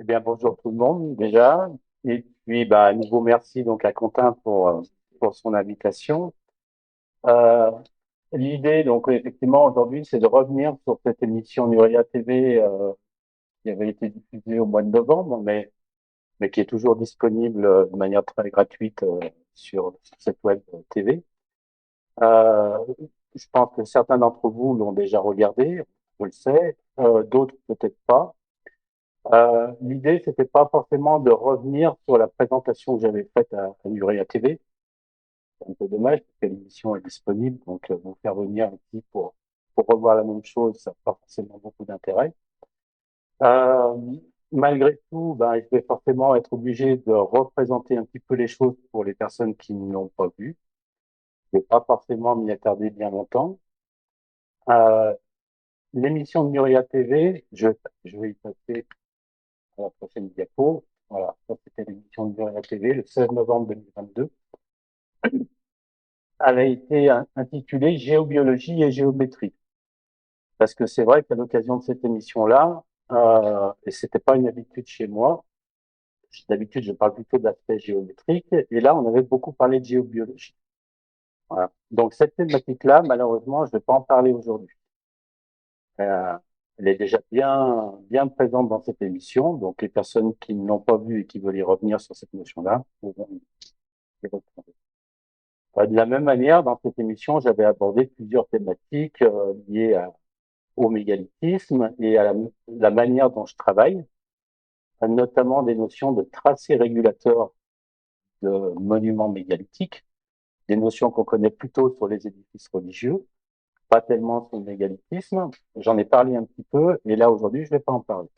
Eh bien, bonjour tout le monde déjà. Et puis, à nouveau, merci donc à Quentin pour son invitation. Euh, L'idée, donc, effectivement, aujourd'hui, c'est de revenir sur cette émission Nuria TV qui avait été diffusée au mois de novembre, mais qui est toujours disponible de manière très gratuite sur cette web TV. Euh, je pense que certains d'entre vous l'ont déjà regardé, je le sais, d'autres peut-être pas. L'idée, c'était pas forcément de revenir sur la présentation que j'avais faite à Nuria TV. C'est un peu dommage parce que l'émission est disponible, donc vous faire venir ici pour revoir la même chose, ça n'a pas forcément beaucoup d'intérêt. Euh, Malgré tout, je vais forcément être obligé de représenter un petit peu les choses pour les personnes qui ne l'ont pas vu. Je vais pas forcément m'y attarder bien longtemps. Euh, L'émission de Nuria TV, je vais y passer à la prochaine diapo. Voilà, ça c'était l'émission de Nuria TV le 16 novembre 2022. Elle a été intitulée Géobiologie et géométrie. Parce que c'est vrai qu'à l'occasion de cette émission-là, et c'était pas une habitude chez moi, d'habitude je parle plutôt d'aspect géométrique, et là on avait beaucoup parlé de géobiologie. Voilà. Donc cette thématique-là, malheureusement, je ne vais pas en parler aujourd'hui. Euh, Elle est déjà bien présente dans cette émission, donc les personnes qui ne l'ont pas vue et qui veulent y revenir sur cette notion-là pourront y retrouver. De la même manière, dans cette émission, j'avais abordé plusieurs thématiques liées au mégalithisme et à la manière dont je travaille, notamment des notions de tracé régulateur de monuments mégalithiques, des notions qu'on connaît plutôt sur les édifices religieux, pas tellement sur le mégalithisme. J'en ai parlé un petit peu, et là aujourd'hui, je ne vais pas en parler.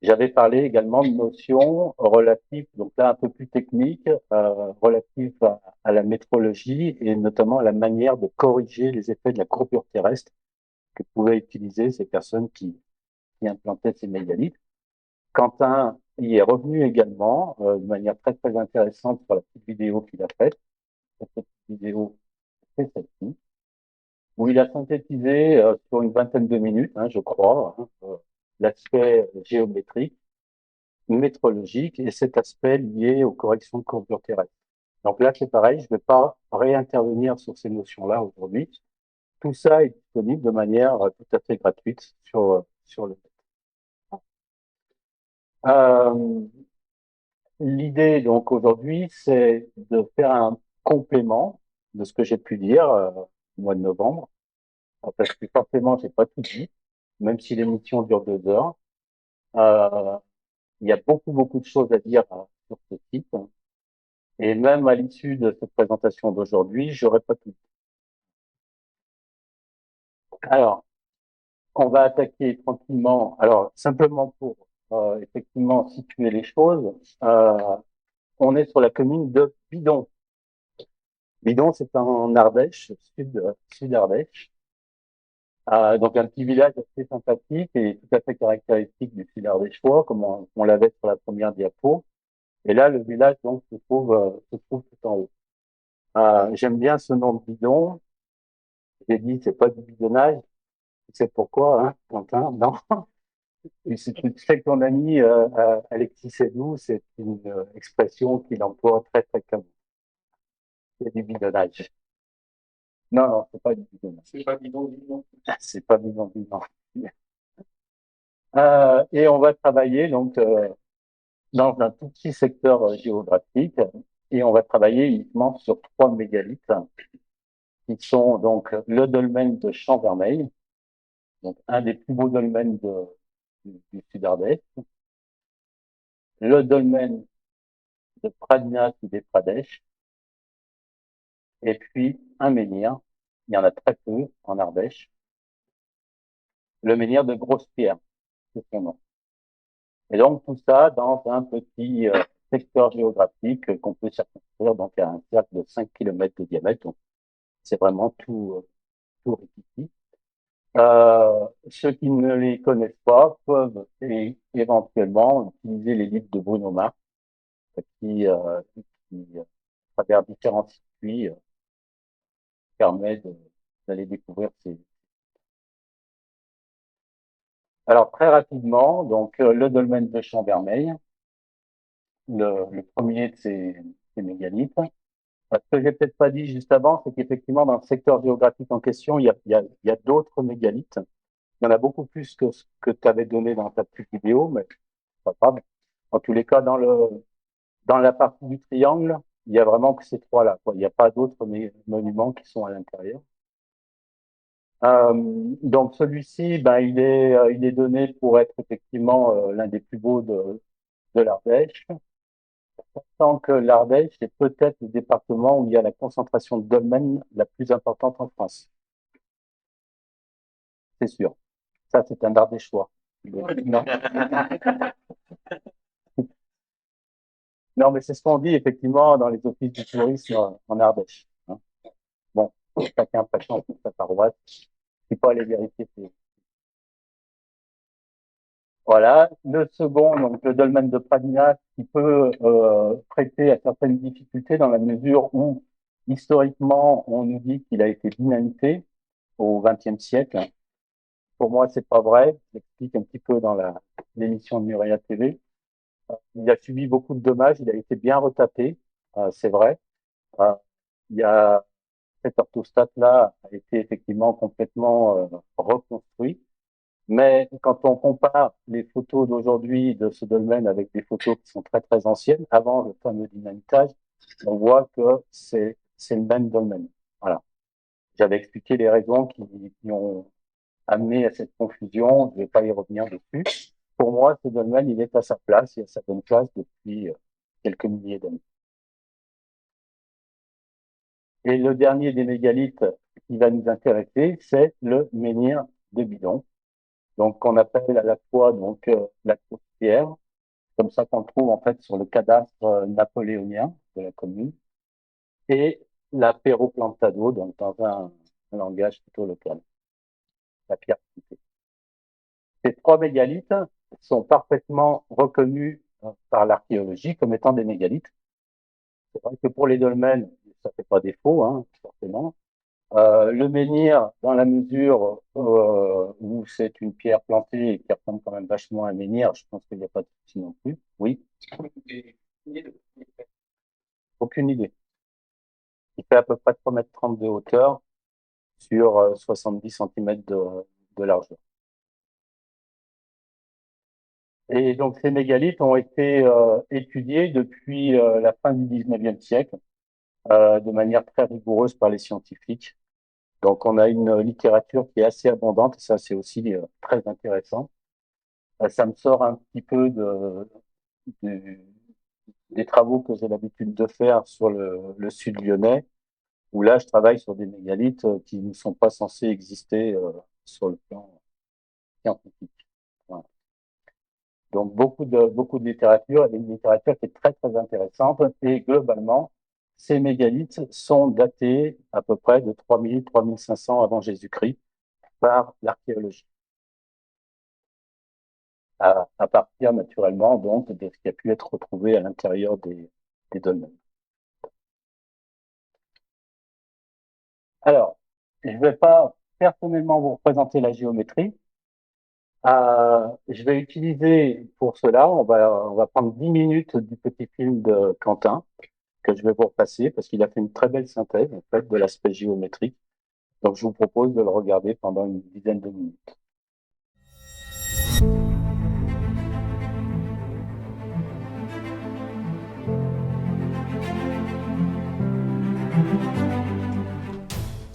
J'avais parlé également de notions relatives, donc là un peu plus techniques, relatives à la métrologie et notamment à la manière de corriger les effets de la courbure terrestre que pouvaient utiliser ces personnes qui implantaient ces mégalithes. Quentin y est revenu également de manière très intéressante sur la petite vidéo qu'il a faite. Cette petite vidéo, c'est celle-ci, où il a synthétisé sur une vingtaine de minutes, je crois, l'aspect géométrique, métrologique et cet aspect lié aux corrections de courbure terrestre. Donc là, c'est pareil, je ne vais pas réintervenir sur ces notions-là aujourd'hui. Tout ça est disponible de manière tout à fait gratuite sur le net. Euh, L'idée, donc, aujourd'hui, c'est de faire un complément de ce que j'ai pu dire au mois de novembre, parce que forcément, j'ai pas tout dit, même si l'émission dure 2 heures. Euh, il y a beaucoup de choses à dire sur ce site, et même à l'issue de cette présentation d'aujourd'hui, j'aurais pas tout dit. Alors, on va attaquer tranquillement. Alors, simplement pour effectivement situer les choses, on est sur la commune de Bidon. Bidon, c'est en Ardèche, sud Ardèche. Donc un petit village assez sympathique et tout à fait caractéristique du sud ardéchois, comme on l'avait sur la première diapo. Et là, le village donc se trouve tout en haut. J'aime bien ce nom de bidon. J'ai dit c'est pas du bidonnage. C'est pourquoi, hein, Quentin? Non. Et c'est tu sais que ton ami Alexis Sédou, c'est une expression qu'il emploie très fréquemment. C'est du bidonnage. Non, non, c'est pas du bidonnage. C'est pas bidon, bidon. C'est pas bidon, bidon. Et on va travailler donc dans un tout petit secteur géographique et on va travailler uniquement sur 3 mégalithes qui sont donc le dolmen de Champ-Vermeil, donc un des plus beaux dolmens du Sud-Ardèche, le dolmen de Pradnia ou des Pradesh, et puis un menhir, il y en a très peu en Ardèche, le menhir de Grosse-Pierre, c'est son nom. Et donc tout ça dans un petit secteur géographique qu'on peut circonscrire donc à un cercle de 5 km de diamètre. Donc c'est vraiment tout ici. Ceux qui ne les connaissent pas peuvent éventuellement utiliser les livres de Bruno Marx qui à travers différents circuits, permet d'aller découvrir ces. Alors très rapidement, donc le dolmen de Champ-Vermeil, le premier de ces mégalithes. Ce que j'ai peut-être pas dit juste avant, c'est qu'effectivement, dans le secteur géographique en question, il y a d'autres mégalithes. Il y en a beaucoup plus que ce que tu avais donné dans ta petite vidéo, mais c'est pas grave. En tous les cas, dans la partie du triangle, il y a vraiment que ces trois-là, quoi. Il n'y a pas d'autres monuments qui sont à l'intérieur. Euh, donc celui-ci, ben, il est donné pour être effectivement l'un des plus beaux de l'Ardèche. Tant que l'Ardèche est peut-être le département où il y a la concentration de dolmens la plus importante en France. C'est sûr. Ça, c'est un Ardéchois. Non, non, mais c'est ce qu'on dit effectivement dans les offices du tourisme en Ardèche, hein. Bon, chacun prêchant pour sa paroisse. Il faut aller vérifier. Voilà. Le second, donc le dolmen de Pradina, qui peut prêter à certaines difficultés dans la mesure où, historiquement, on nous dit qu'il a été dynamité au XXe siècle. Pour moi, c'est pas vrai. J'explique un petit peu dans l'émission de Nuria TV. Il a subi beaucoup de dommages. Il a été bien retapé, c'est vrai. Euh, il y a cet orthostat-là a été effectivement complètement reconstruit. Mais quand on compare les photos d'aujourd'hui de ce dolmen avec des photos qui sont très très anciennes, avant le fameux dynamitage, on voit que c'est le même dolmen. Voilà. J'avais expliqué les raisons qui ont amené à cette confusion. Je ne vais pas y revenir dessus. Pour moi, ce dolmen, il est à sa place, il est à sa bonne place depuis quelques milliers d'années. Et le dernier des mégalithes qui va nous intéresser, c'est le menhir de Bidon. Donc, qu'on appelle à la fois donc la Courtière, comme ça qu'on trouve en fait sur le cadastre napoléonien de la commune, et la Perro Plantado, donc dans un langage plutôt local, la pierre plantée. Ces trois mégalithes sont parfaitement reconnus par l'archéologie comme étant des mégalithes. C'est vrai que pour les dolmens, ça fait pas défaut, hein, forcément. Le menhir, dans la mesure où c'est une pierre plantée et qui ressemble quand même vachement à un menhir, je pense qu'il n'y a pas de souci non plus. Oui, aucune idée. Il fait à peu près 3,30 m de hauteur sur 70 cm de largeur. Et donc ces mégalithes ont été étudiés depuis la fin du 19e siècle de manière très rigoureuse par les scientifiques. Donc on a une littérature qui est assez abondante, et ça c'est aussi très intéressant. Ça me sort un petit peu de- des travaux que j'ai l'habitude de faire sur le sud lyonnais, où là je travaille sur des mégalithes qui ne sont pas censés exister sur le plan scientifique. Voilà. Donc beaucoup de littérature, et une littérature qui est très très intéressante, et globalement, ces mégalithes sont datés à peu près de 3000-3500 avant Jésus-Christ par l'archéologie, à partir naturellement donc de ce qui a pu être retrouvé à l'intérieur des dolmens. Alors, je ne vais pas personnellement vous représenter la géométrie. Je vais utiliser pour cela, on va prendre 10 minutes du petit film de Quentin que je vais vous repasser parce qu'il a fait une très belle synthèse en fait de l'aspect géométrique. Donc, je vous propose de le regarder pendant une dizaine de minutes.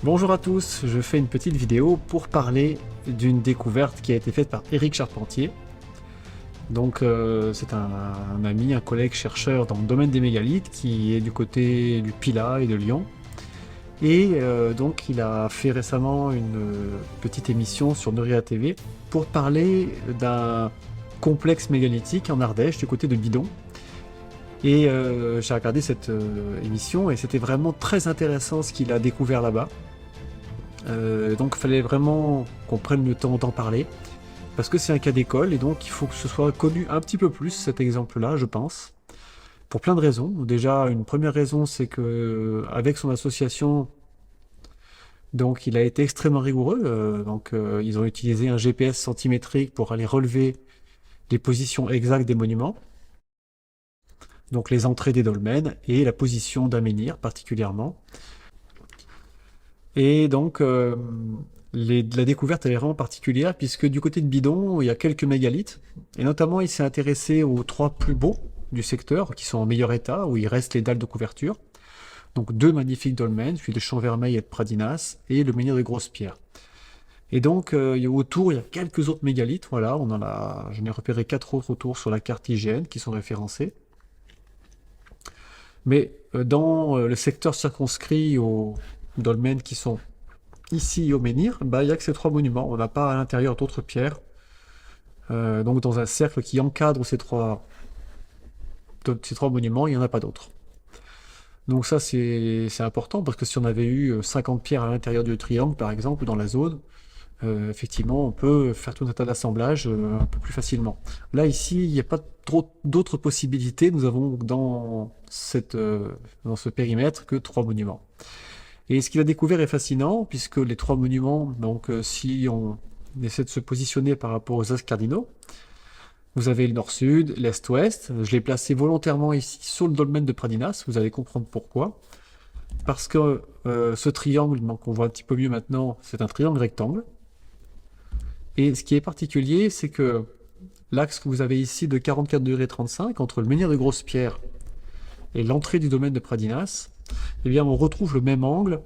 Bonjour à tous, je fais une petite vidéo pour parler d'une découverte qui a été faite par Éric Charpentier. Donc c'est un ami, un collègue chercheur dans le domaine des mégalithes qui est du côté du Pilat et de Lyon. Et donc il a fait récemment une petite émission sur Nuria TV pour parler d'un complexe mégalithique en Ardèche du côté de Bidon. Et j'ai regardé cette émission et c'était vraiment très intéressant ce qu'il a découvert là-bas. Donc il fallait vraiment qu'on prenne le temps d'en parler, parce que c'est un cas d'école, et donc il faut que ce soit connu un petit peu plus, cet exemple-là, je pense, pour plein de raisons. Déjà, une première raison, c'est que avec son association, Donc il a été extrêmement rigoureux. Ils ont utilisé un GPS centimétrique pour aller relever les positions exactes des monuments, donc les entrées des dolmens et la position d'un menhir particulièrement. Et donc la découverte elle est vraiment particulière puisque du côté de Bidon, il y a quelques mégalithes. Et notamment, il s'est intéressé aux trois plus beaux du secteur, qui sont en meilleur état, où il reste les dalles de couverture. Donc deux magnifiques dolmens, celui de Champ-Vermeil et de Pradinas, et le menhir de Grosse-Pierre. Et donc autour, il y a quelques autres mégalithes. Voilà, j'en ai repéré 4 autres autour sur la carte IGN qui sont référencés. Mais dans le secteur circonscrit aux dolmens qui sont ici au menhir, bah, il n'y a que ces 3 monuments. On n'a pas à l'intérieur d'autres pierres. Donc dans un cercle qui encadre ces trois monuments, il n'y en a pas d'autres. Donc ça c'est important parce que si on avait eu 50 pierres à l'intérieur du triangle par exemple dans la zone, effectivement on peut faire tout un tas d'assemblages un peu plus facilement. Là ici il n'y a pas trop d'autres possibilités, nous avons dans ce périmètre que 3 monuments. Et ce qu'il a découvert est fascinant puisque les 3 monuments, donc si on essaie de se positionner par rapport aux axes cardinaux, vous avez le nord-sud, l'est-ouest. Je l'ai placé volontairement ici sur le dolmen de Pradinas. Vous allez comprendre pourquoi. Parce que ce triangle, qu'on voit un petit peu mieux maintenant, c'est un triangle rectangle. Et ce qui est particulier, c'est que l'axe que vous avez ici de 44 degrés 35 entre le menhir de Grosse-Pierre et l'entrée du domaine de Pradinas, eh bien on retrouve le même angle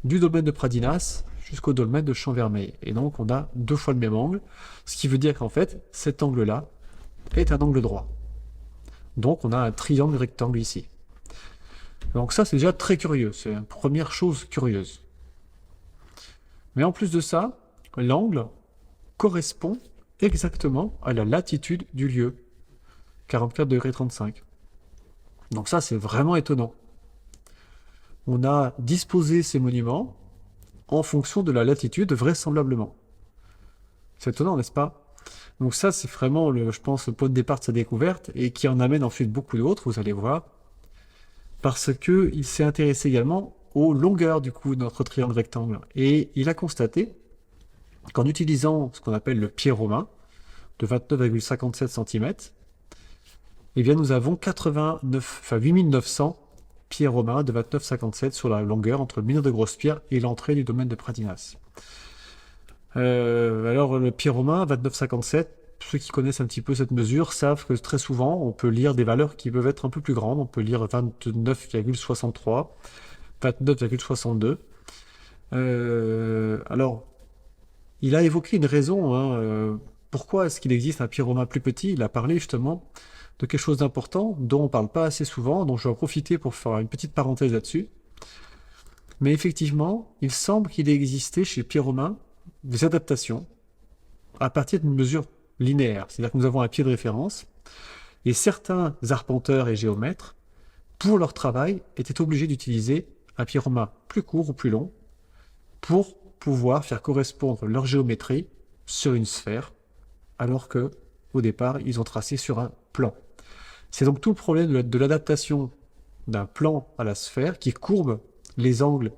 du domaine de Pradinas jusqu'au dolmen de Champ-Vermeil. Et donc on a 2 fois le même angle, ce qui veut dire qu'en fait, cet angle-là est un angle droit. Donc on a un triangle rectangle ici. Donc ça c'est déjà très curieux, c'est une première chose curieuse. Mais en plus de ça, l'angle correspond exactement à la latitude du lieu, 44 degrés 35. Donc ça c'est vraiment étonnant. On a disposé ces monuments en fonction de la latitude vraisemblablement. C'est étonnant, n'est-ce pas? Donc ça, c'est vraiment, je pense, le point de départ de sa découverte et qui en amène ensuite beaucoup d'autres, vous allez voir, parce qu'il s'est intéressé également aux longueurs du coup de notre triangle rectangle. Et il a constaté qu'en utilisant ce qu'on appelle le pied romain de 29,57 cm, eh bien nous avons 8900 pieds romains de 29,57 sur la longueur entre le menhir de Grosse-Pierre et l'entrée du domaine de Pradinas. Alors le pied romain 29,57, ceux qui connaissent un petit peu cette mesure savent que très souvent on peut lire des valeurs qui peuvent être un peu plus grandes. On peut lire 29,63, 29,62. Alors il a évoqué une raison, hein, pourquoi est-ce qu'il existe un pied romain plus petit. Il a parlé justement de quelque chose d'important dont on ne parle pas assez souvent, donc je vais en profiter pour faire une petite parenthèse là-dessus. Mais effectivement, il semble qu'il ait existé chez le pied romain des adaptations à partir d'une mesure linéaire. C'est-à-dire que nous avons un pied de référence et certains arpenteurs et géomètres, pour leur travail, étaient obligés d'utiliser un pied romain plus court ou plus long pour pouvoir faire correspondre leur géométrie sur une sphère, alors que au départ, ils ont tracé sur un plan. C'est donc tout le problème de l'adaptation d'un plan à la sphère qui courbe les angles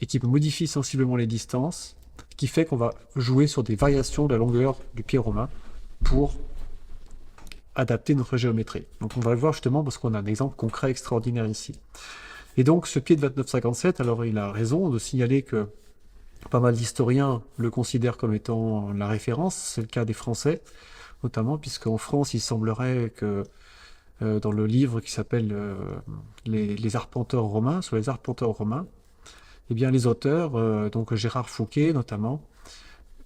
et qui modifie sensiblement les distances, qui fait qu'on va jouer sur des variations de la longueur du pied romain pour adapter notre géométrie. Donc on va le voir justement parce qu'on a un exemple concret extraordinaire ici. Et donc ce pied de 29,57, alors il a raison de signaler que pas mal d'historiens le considèrent comme étant la référence, c'est le cas des Français, notamment puisqu'en France il semblerait que dans le livre qui s'appelle les arpenteurs romains, sur les arpenteurs romains, eh bien, les auteurs, donc Gérard Fouquet notamment,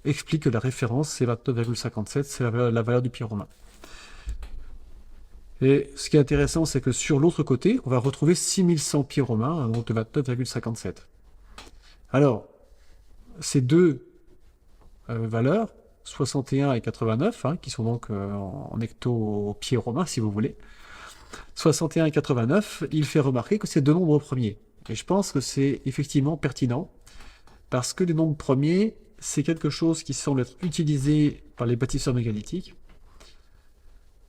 expliquent que la référence, c'est 29,57, c'est la valeur du pied romain. Et ce qui est intéressant, c'est que sur l'autre côté, on va retrouver 6100 pieds romains, donc de 29,57. Alors, ces deux valeurs, 61 et 89, hein, qui sont donc en hecto-pieds romains, si vous voulez, 61 et 89, il fait remarquer que c'est deux nombres premiers. Et je pense que c'est effectivement pertinent, parce que les nombres premiers, c'est quelque chose qui semble être utilisé par les bâtisseurs mégalithiques,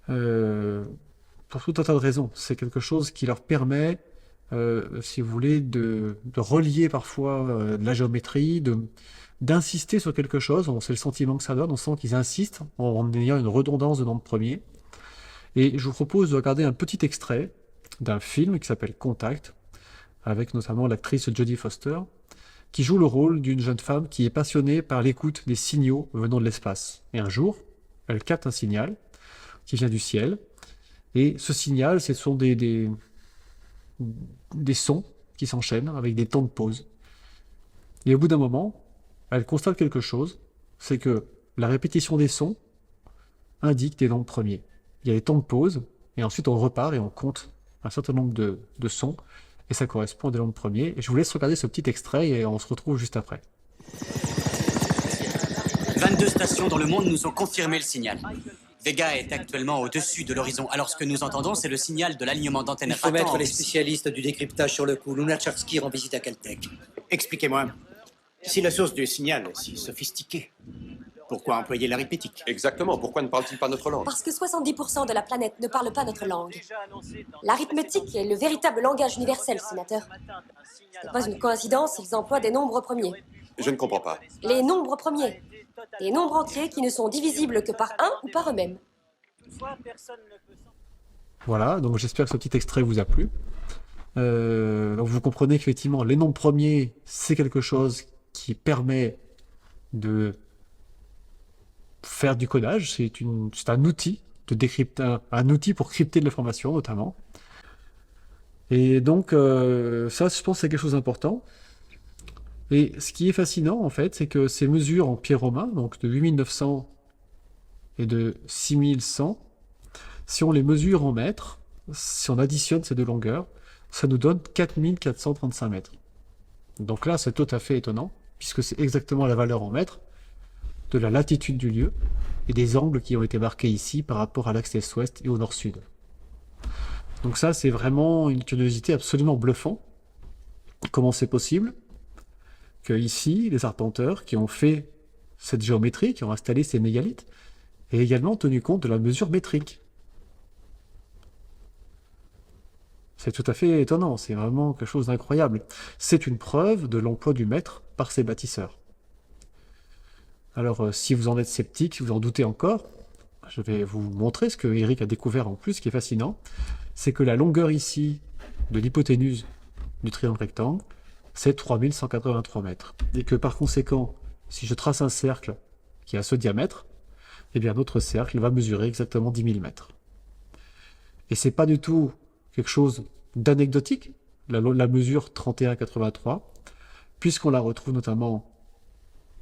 pour tout un tas de raisons. C'est quelque chose qui leur permet si vous voulez, de relier parfois de la géométrie, d'insister sur quelque chose. C'est le sentiment que ça donne. On sent qu'ils insistent en ayant une redondance de nombres premiers. Et je vous propose de regarder un petit extrait d'un film qui s'appelle Contact, avec notamment l'actrice Jodie Foster, qui joue le rôle d'une jeune femme qui est passionnée par l'écoute des signaux venant de l'espace. Et un jour, elle capte un signal qui vient du ciel. Et ce signal, ce sont des sons qui s'enchaînent avec des temps de pause. Et au bout d'un moment, elle constate quelque chose, c'est que la répétition des sons indique des nombres premiers. Il y a des temps de pause, et ensuite on repart et on compte un certain nombre de sons, et ça correspond à des nombres premiers. Et je vous laisse regarder ce petit extrait et on se retrouve juste après. 22 stations dans le monde nous ont confirmé le signal. Vega est actuellement au-dessus de l'horizon. Alors ce que nous entendons, c'est le signal de l'alignement d'antennes. Il faut mettre les spécialistes du décryptage sur le coup. Lunacharsky rend visite à Caltech. Expliquez-moi, si la source du signal est si sophistiquée, pourquoi employer l'arithmétique? Exactement, pourquoi ne parle-t-il pas notre langue? Parce que 70% de la planète ne parle pas notre langue. L'arithmétique est le véritable langage universel, sénateur. Ce n'est pas une coïncidence, ils emploient des nombres premiers. Je ne comprends pas. Les nombres premiers. Des nombres entiers qui ne sont divisibles que par un ou par eux-mêmes. Voilà, donc j'espère que ce petit extrait vous a plu. Donc vous comprenez qu'effectivement, les nombres premiers, c'est quelque chose qui permet de faire du codage. C'est un outil de un outil pour crypter de l'information, notamment. Et donc, ça, je pense que c'est quelque chose d'important. Et ce qui est fascinant, en fait, c'est que ces mesures en pied romain, donc de 8900 et de 6100, si on les mesure en mètres, si on additionne ces deux longueurs, ça nous donne 4435 mètres. Donc là, c'est tout à fait étonnant, puisque c'est exactement la valeur en mètres de la latitude du lieu et des angles qui ont été marqués ici par rapport à l'axe est-ouest et au nord-sud. Donc ça, c'est vraiment une curiosité absolument bluffante. Comment c'est possible que ici, les arpenteurs qui ont fait cette géométrie, qui ont installé ces mégalithes, aient également tenu compte de la mesure métrique. C'est tout à fait étonnant, c'est vraiment quelque chose d'incroyable. C'est une preuve de l'emploi du mètre par ces bâtisseurs. Alors, si vous en êtes sceptique, si vous en doutez encore, je vais vous montrer ce que Eric a découvert en plus, qui est fascinant. C'est que la longueur ici de l'hypoténuse du triangle rectangle, c'est 3183 mètres. Et que par conséquent, si je trace un cercle qui a ce diamètre, eh bien notre cercle va mesurer exactement 10 000 mètres. Et c'est pas du tout quelque chose d'anecdotique, la mesure 3183, puisqu'on la retrouve notamment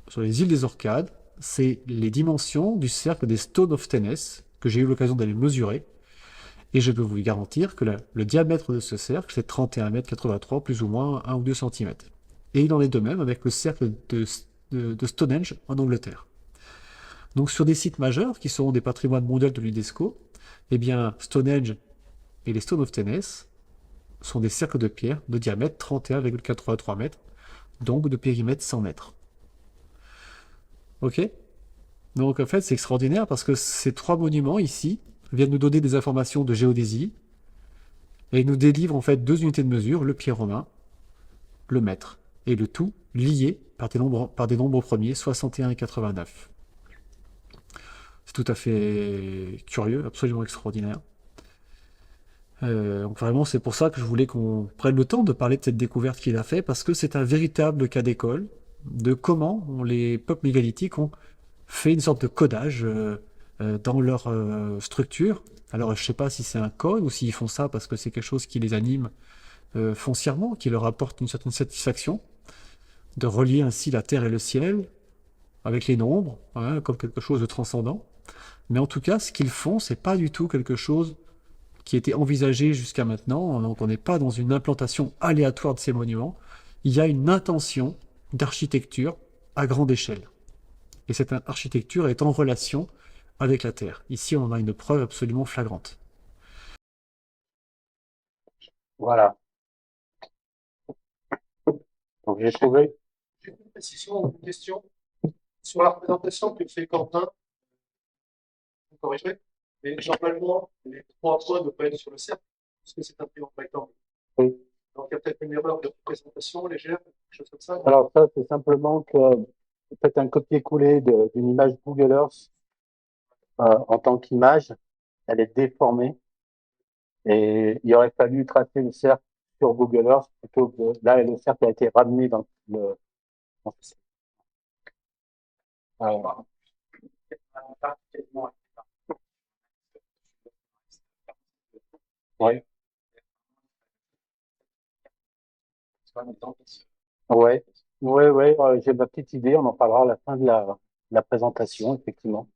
sur les îles des Orcades. C'est les dimensions du cercle des Stone of Tennis que j'ai eu l'occasion d'aller mesurer. Et je peux vous garantir que le diamètre de ce cercle, c'est 31,83 m, plus ou moins 1 ou 2 cm. Et il en est de même avec le cercle de Stonehenge en Angleterre. Donc sur des sites majeurs qui sont des patrimoines mondiaux de l'UNESCO, eh bien Stonehenge et les Stone of Tennis sont des cercles de pierre de diamètre 31,83 m, donc de périmètre 100 mètres. Ok? Donc en fait c'est extraordinaire parce que ces trois monuments ici viennent nous donner des informations de géodésie et nous délivrent en fait deux unités de mesure, le pied romain, le mètre, et le tout lié par des nombres premiers, 61 et 89. C'est tout à fait curieux, absolument extraordinaire. Donc vraiment c'est pour ça que je voulais qu'on prenne le temps de parler de cette découverte qu'il a fait, parce que c'est un véritable cas d'école de comment les peuples mégalithiques ont fait une sorte de codage dans leur structure. Alors je ne sais pas si c'est un code ou s'ils font ça parce que c'est quelque chose qui les anime foncièrement, qui leur apporte une certaine satisfaction, de relier ainsi la terre et le ciel avec les nombres, hein, comme quelque chose de transcendant. Mais en tout cas, ce qu'ils font, c'est pas du tout quelque chose qui était envisagé jusqu'à maintenant. Donc on n'est pas dans une implantation aléatoire de ces monuments. Il y a une intention d'architecture à grande échelle. Et cette architecture est en relation avec la Terre. Ici, on en a une preuve absolument flagrante. Voilà. Donc j'ai trouvé. J'ai une précision, une question. Sur la représentation que fait Quentin, vous corrigerez, mais normalement, les trois points devraient être sur le cercle, puisque c'est un triangle rectangle. Oui. Donc, il y a peut-être une erreur de représentation légère, quelque chose comme ça. Alors ça, c'est simplement que vous faites un copier-coller d'une image Google Earth en tant qu'image, elle est déformée et il aurait fallu tracer le cercle sur Google Earth plutôt que là, le cercle a été ramené dans le. Alors, ouais, ouais, ouais, j'ai ma petite idée, on en parlera à la fin de la présentation, effectivement.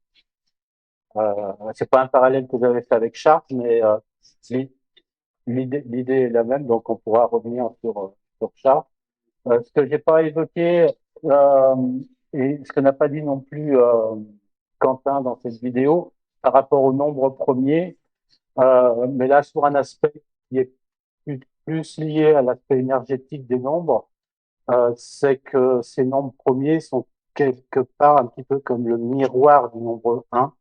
C'est pas un parallèle que j'avais fait avec Sharp, mais l'i- l'idée est la même, donc on pourra revenir sur Sharp. Ce que j'ai pas évoqué euh, et ce que n'a pas dit non plus Quentin dans cette vidéo par rapport au nombre premier, mais là sur un aspect qui est plus lié à l'aspect énergétique des nombres, c'est que ces nombres premiers sont quelque part un petit peu comme le miroir du nombre un.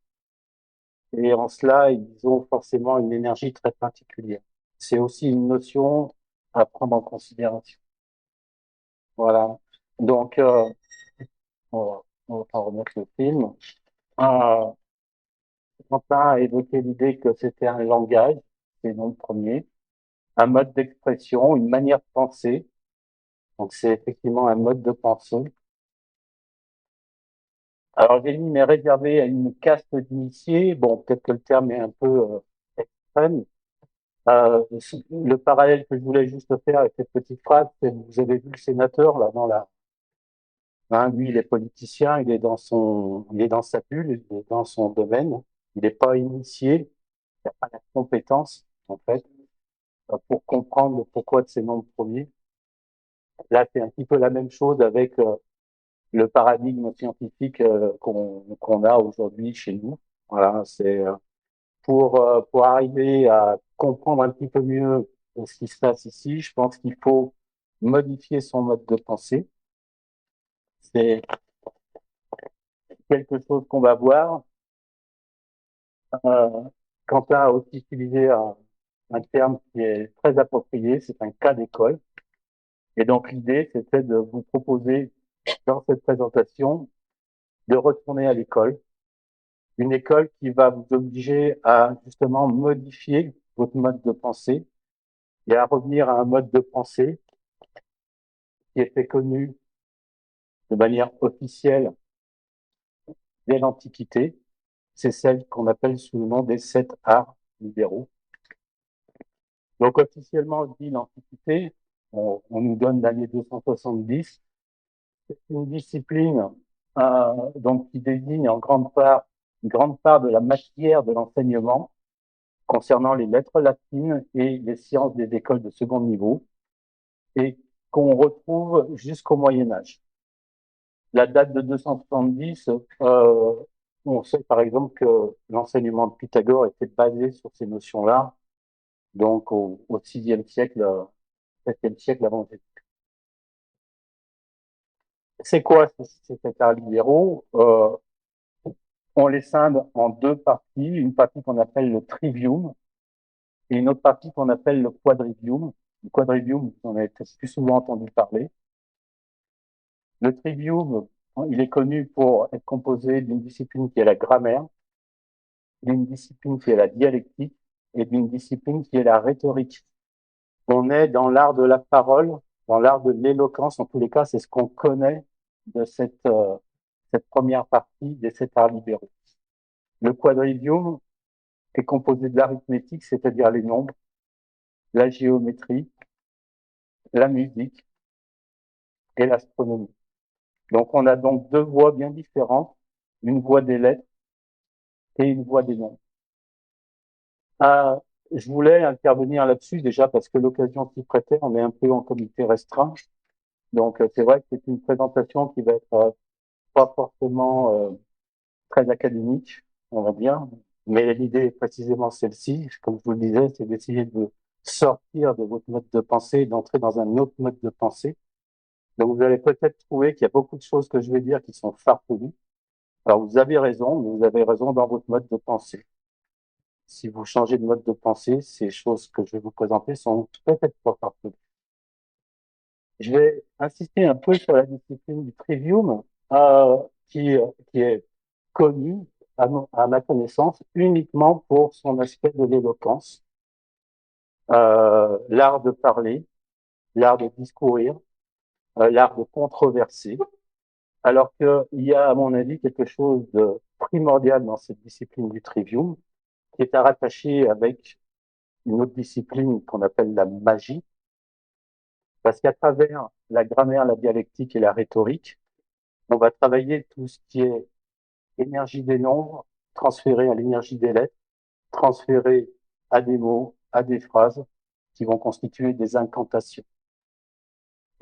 Et en cela, ils ont forcément une énergie très particulière. C'est aussi une notion à prendre en considération. Voilà. Donc, on va remettre le film. Euh, Quentin a évoqué l'idée que c'était un langage, c'est non le premier, un mode d'expression, une manière de penser. Donc, c'est effectivement un mode de pensée. Alors, j'ai mis mais réservé à une caste d'initiés. Bon, peut-être que le terme est un peu extrême. Le parallèle que je voulais juste faire avec cette petite phrase, c'est que vous avez vu le sénateur là dans la, hein, lui il est politicien, il est dans sa bulle, il est dans son domaine, il n'est pas initié, il n'a pas la compétence en fait pour comprendre le pourquoi de ces nombres premiers. Là, c'est un petit peu la même chose avec le paradigme scientifique qu'on a aujourd'hui chez nous. Voilà, c'est pour arriver à comprendre un petit peu mieux ce qui se passe ici, je pense qu'il faut modifier son mode de pensée. C'est quelque chose qu'on va voir. Euh, Quentin a aussi utilisé un terme qui est très approprié, c'est un cas d'école. Et donc l'idée, c'était de vous proposer dans cette présentation de retourner à l'école, une école qui va vous obliger à justement modifier votre mode de pensée et à revenir à un mode de pensée qui était connu de manière officielle dès l'Antiquité. C'est celle qu'on appelle sous le nom des 7 arts libéraux. Donc officiellement, on dit l'Antiquité, on nous donne l'année 270. C'est une discipline donc qui désigne en une grande part de la matière de l'enseignement concernant les lettres latines et les sciences des écoles de second niveau et qu'on retrouve jusqu'au Moyen Âge. La date de 270, on sait par exemple que l'enseignement de Pythagore était basé sur ces notions-là, donc au 6e siècle, 7e siècle avant Jésus. C'est quoi ces arts libéraux? On les scinde en deux parties, une partie qu'on appelle le trivium et une autre partie qu'on appelle le quadrivium. Le quadrivium, on a peut-être plus souvent entendu parler. Le trivium, il est connu pour être composé d'une discipline qui est la grammaire, d'une discipline qui est la dialectique et d'une discipline qui est la rhétorique. On est dans l'art de la parole, dans l'art de l'éloquence. En tous les cas, c'est ce qu'on connaît de cette première partie des 7 arts libéraux. Le quadrivium est composé de l'arithmétique, c'est-à-dire les nombres, la géométrie, la musique et l'astronomie. Donc, on a donc deux voies bien différentes, une voie des lettres et une voie des nombres. Euh, je voulais intervenir là-dessus déjà parce que l'occasion s'y prêtait, on est un peu en comité restreint. Donc, c'est vrai que c'est une présentation qui va être pas forcément très académique, on va dire, mais l'idée est précisément celle-ci. Comme je vous le disais, c'est d'essayer de sortir de votre mode de pensée et d'entrer dans un autre mode de pensée. Donc, vous allez peut-être trouver qu'il y a beaucoup de choses que je vais dire qui sont farfelues. Alors, vous avez raison, mais vous avez raison dans votre mode de pensée. Si vous changez de mode de pensée, ces choses que je vais vous présenter sont peut-être pas farfelues. Je vais insister un peu sur la discipline du trivium, qui, qui est connue, à ma connaissance, uniquement pour son aspect de l'éloquence, l'art de parler, l'art de discourir, l'art de controverser, alors qu'il y a, à mon avis, quelque chose de primordial dans cette discipline du trivium, qui est à rattacher avec une autre discipline qu'on appelle la magie, parce qu'à travers la grammaire, la dialectique et la rhétorique, on va travailler tout ce qui est énergie des nombres, transférée à l'énergie des lettres, transférée à des mots, à des phrases qui vont constituer des incantations.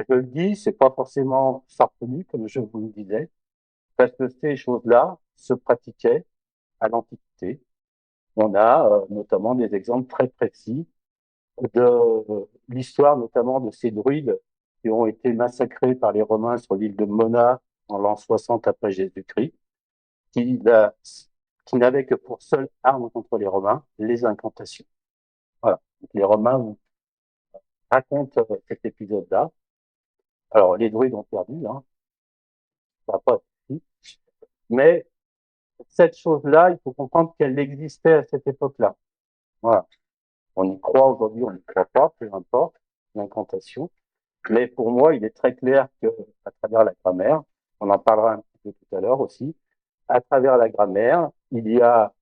Je le dis, c'est pas forcément farfelu, comme je vous le disais, parce que ces choses-là se pratiquaient à l'Antiquité. On a notamment des exemples très précis de l'histoire notamment de ces druides qui ont été massacrés par les Romains sur l'île de Mona en l'an 60 après Jésus-Christ, qui, qui n'avaient que pour seule arme contre les Romains les incantations. Voilà. Donc, les Romains racontent cet épisode-là. Alors, les druides ont perdu, hein, ça n'a pas été. Mais cette chose-là, il faut comprendre qu'elle existait à cette époque-là. Voilà. On y croit aujourd'hui, on n'y croit pas, peu importe, l'incantation. Mais pour moi, il est très clair que, à travers la grammaire, on en parlera un petit peu tout à l'heure aussi, à travers la grammaire, il y a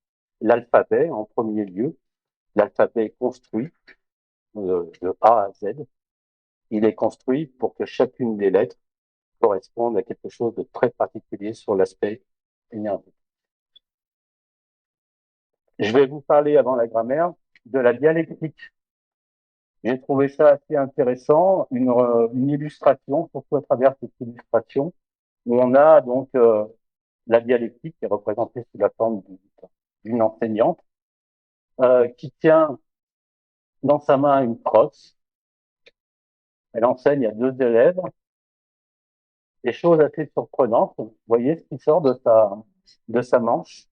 l'alphabet en premier lieu. L'alphabet est construit de A à Z. Il est construit pour que chacune des lettres corresponde à quelque chose de très particulier sur l'aspect énergétique. Je vais vous parler, avant la grammaire, de la dialectique. J'ai trouvé ça assez intéressant, une illustration, surtout à travers cette illustration, où on a donc la dialectique qui est représentée sous la forme d'une enseignante qui tient dans sa main une crosse. Elle enseigne à deux élèves. Des choses assez surprenantes. Vous voyez ce qui sort de sa manche?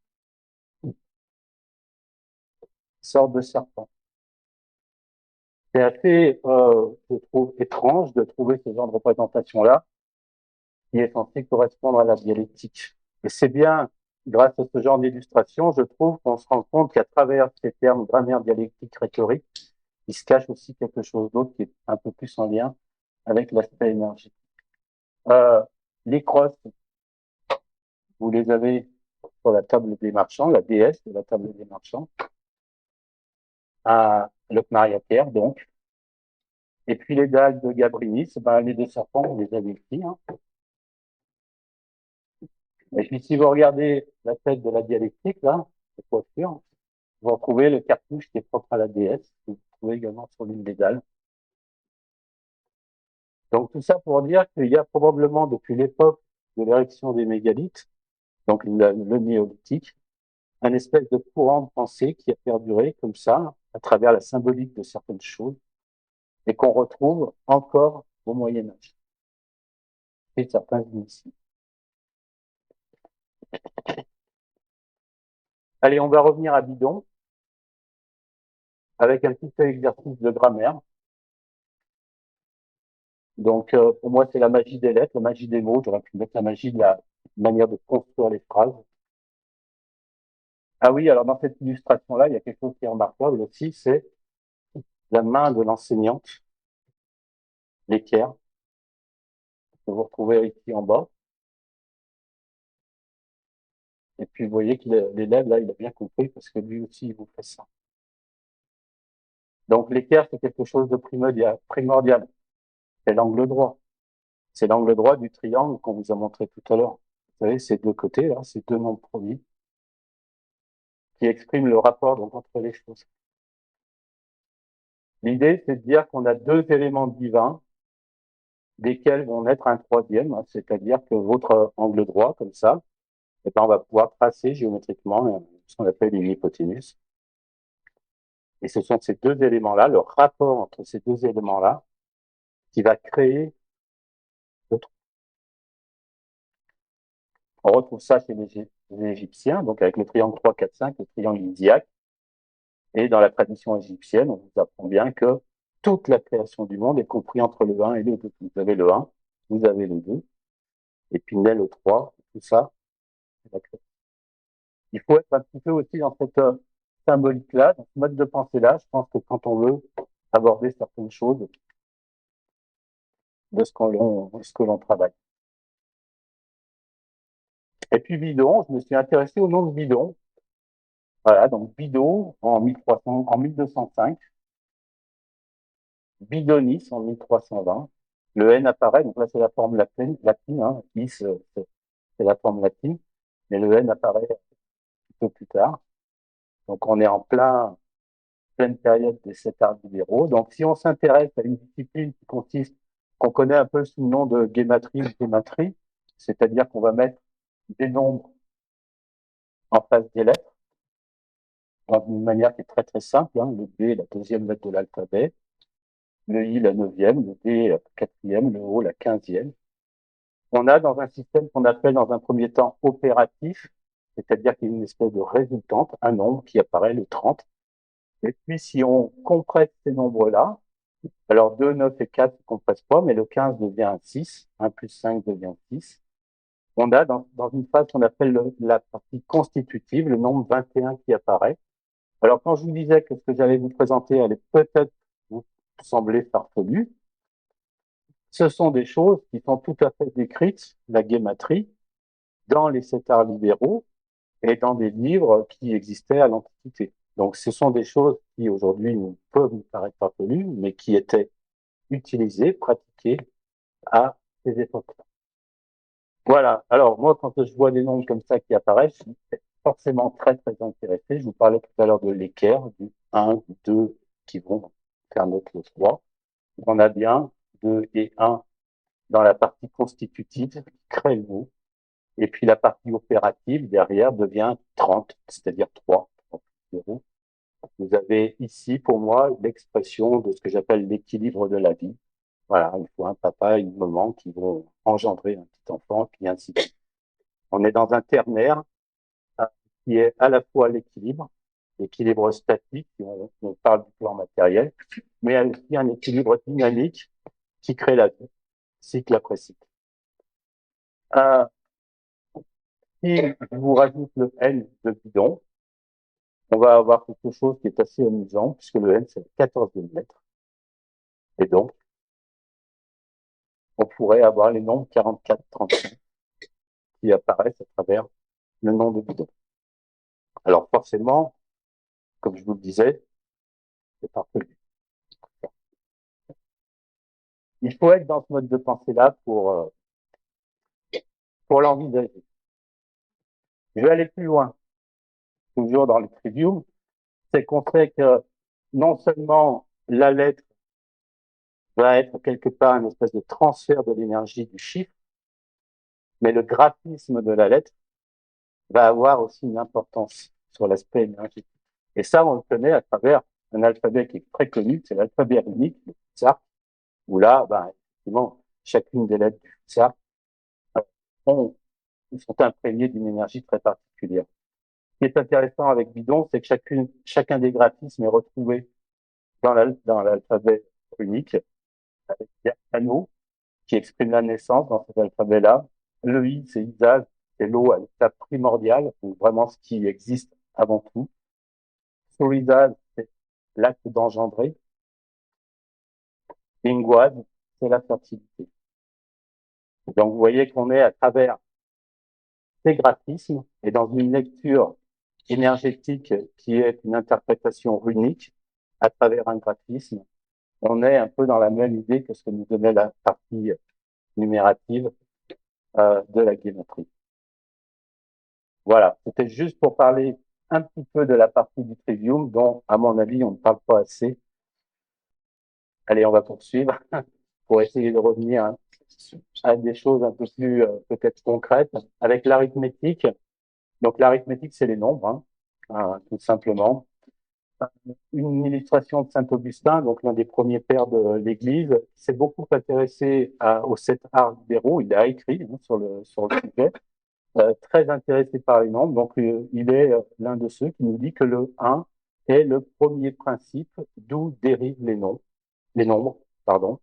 Sort de serpent. C'est assez, je trouve, étrange de trouver ce genre de représentation-là, qui est censé correspondre à la dialectique. Et c'est bien grâce à ce genre d'illustration, je trouve qu'on se rend compte qu'à travers ces termes grammaire, dialectique, rhétorique, il se cache aussi quelque chose d'autre qui est un peu plus en lien avec l'aspect énergétique. Les crosses, vous les avez sur la table des marchands, la déesse de la table des marchands, à Locmaria-Pierre, donc. Et puis les dalles de Gabrinis, ben, les deux serpents, vous les avez ici. Hein. Et puis si vous regardez la tête de la dialectique, là, de coiffure, vous retrouvez le cartouche qui est propre à la déesse, que vous trouvez également sur l'île des Dalles. Donc tout ça pour dire qu'il y a probablement depuis l'époque de l'érection des mégalithes, donc le néolithique, un espèce de courant de pensée qui a perduré comme ça, à travers la symbolique de certaines choses, et qu'on retrouve encore au Moyen-Âge. Et certains initiés. Allez, on va revenir à Bidon, avec un petit exercice de grammaire. Donc, pour moi, c'est la magie des lettres, la magie des mots. J'aurais pu mettre la magie de la manière de construire les phrases. Ah oui, alors dans cette illustration-là, il y a quelque chose qui est remarquable aussi, c'est la main de l'enseignante, l'équerre, que vous retrouvez ici en bas. Et puis, vous voyez que l'élève, là, il a bien compris, parce que lui aussi, il vous fait ça. Donc, l'équerre, c'est quelque chose de primordial. C'est l'angle droit. C'est l'angle droit du triangle qu'on vous a montré tout à l'heure. Vous savez, ces deux côtés, là, ces deux nombres premiers, qui expriment le rapport donc, entre les choses. L'idée, c'est de dire qu'on a deux éléments divins, desquels vont naître un troisième, hein, c'est-à-dire que votre angle droit, comme ça, eh ben, on va pouvoir tracer géométriquement ce qu'on appelle une hypoténuse. Et ce sont ces deux éléments-là, le rapport entre ces deux éléments-là, qui va créer le trou. On retrouve ça chez les Égyptiens, donc avec le triangle 3, 4, 5, le triangle iliaque. Et dans la tradition égyptienne, on vous apprend bien que toute la création du monde est comprise entre le 1 et le 2. Vous avez le 1, vous avez le 2, et puis naît le 3, tout ça, c'est la création. Il faut être un petit peu aussi dans cette symbolique-là, dans ce mode de pensée-là. Je pense que quand on veut aborder certaines choses de ce que l'on travaille. Et puis bidon, je me suis intéressé au nom de bidon. Voilà, donc bidon en 1205, bidonis en 1320. Le N apparaît, donc là c'est la forme latine, hein. Is, c'est la forme latine, mais le N apparaît un peu plus tard. Donc on est en pleine période des 7 arts libéraux. Donc si on s'intéresse à une discipline qu'on connaît un peu sous le nom de gématrie, c'est-à-dire qu'on va mettre des nombres en face des lettres, d'une manière qui est très très simple, hein. Le B, la deuxième lettre de l'alphabet, le I, la neuvième, le D, la quatrième, le O, la 15e. On a dans un système qu'on appelle dans un premier temps opératif, c'est-à-dire qu'il y a une espèce de résultante, un nombre qui apparaît, le 30. Et puis si on compresse ces nombres-là, alors 2, 9 et 4 ne compressent pas, mais le 15 devient un 6, 1 plus 5 devient 6. On a dans une phase qu'on appelle la partie constitutive, le nombre 21 qui apparaît. Alors quand je vous disais que ce que j'allais vous présenter allait peut-être vous sembler farfelu, ce sont des choses qui sont tout à fait décrites, la gématrie, dans les 7 arts libéraux et dans des livres qui existaient à l'Antiquité. Donc ce sont des choses qui aujourd'hui peuvent nous paraître farfelues, mais qui étaient utilisées, pratiquées à ces époques-là. Voilà. Alors moi, quand je vois des nombres comme ça qui apparaissent, je suis forcément très très intéressé. Je vous parlais tout à l'heure de l'équerre, du 1, du 2 qui vont faire notre 3. On a bien 2 et 1 dans la partie constitutive qui crée le mot. Et puis la partie opérative derrière devient 30, c'est-à-dire 3, 0. Vous avez ici, pour moi, l'expression de ce que j'appelle l'équilibre de la vie. Voilà, il faut un papa et une maman qui vont engendrer un petit enfant, puis ainsi de suite. On est dans un ternaire qui est à la fois l'équilibre statique, on parle du plan matériel, mais aussi un équilibre dynamique qui crée la vie, cycle après cycle. Si je vous rajoute le N de bidon, on va avoir quelque chose qui est assez amusant, puisque le N, c'est le 14e lettre. Et donc, on pourrait avoir les nombres 44, 35 qui apparaissent à travers le nom de bidon. Alors forcément, comme je vous le disais, c'est farfelu. Il faut être dans ce mode de pensée-là pour l'envisager. Je vais aller plus loin, toujours dans le trivium, c'est qu'on sait que non seulement la lettre va être quelque part une espèce de transfert de l'énergie du chiffre, mais le graphisme de la lettre va avoir aussi une importance sur l'aspect énergétique. Et ça, on le connaît à travers un alphabet qui est très connu, c'est l'alphabet runique, le Futsal, où là, effectivement, chacune des lettres du Futsal sont imprégnées d'une énergie très particulière. Ce qui est intéressant avec bidon, c'est que chacun des graphismes est retrouvé dans l'alphabet runique, avec des canaux qui expriment la naissance dans cet alphabet-là. Le I, c'est Isaz, c'est l'eau à l'état primordial, donc vraiment ce qui existe avant tout. Sur Isaz, c'est l'acte d'engendrer. Ingwaz, c'est la fertilité. Donc vous voyez qu'on est à travers ces graphismes et dans une lecture énergétique qui est une interprétation runique à travers un graphisme, on est un peu dans la même idée que ce que nous donnait la partie numérative de la gématrie. Voilà, c'était juste pour parler un petit peu de la partie du trivium dont, à mon avis, on ne parle pas assez. Allez, on va poursuivre pour essayer de revenir à des choses un peu plus peut-être concrètes avec l'arithmétique. Donc l'arithmétique, c'est les nombres, tout simplement. Une illustration de Saint-Augustin, donc l'un des premiers pères de l'Église, s'est beaucoup intéressé aux 7 arts libéraux. Il a écrit sur le sujet, très intéressé par les nombres. Donc il est l'un de ceux qui nous dit que le 1 est le premier principe d'où dérivent les nombres. les nombres, pardon.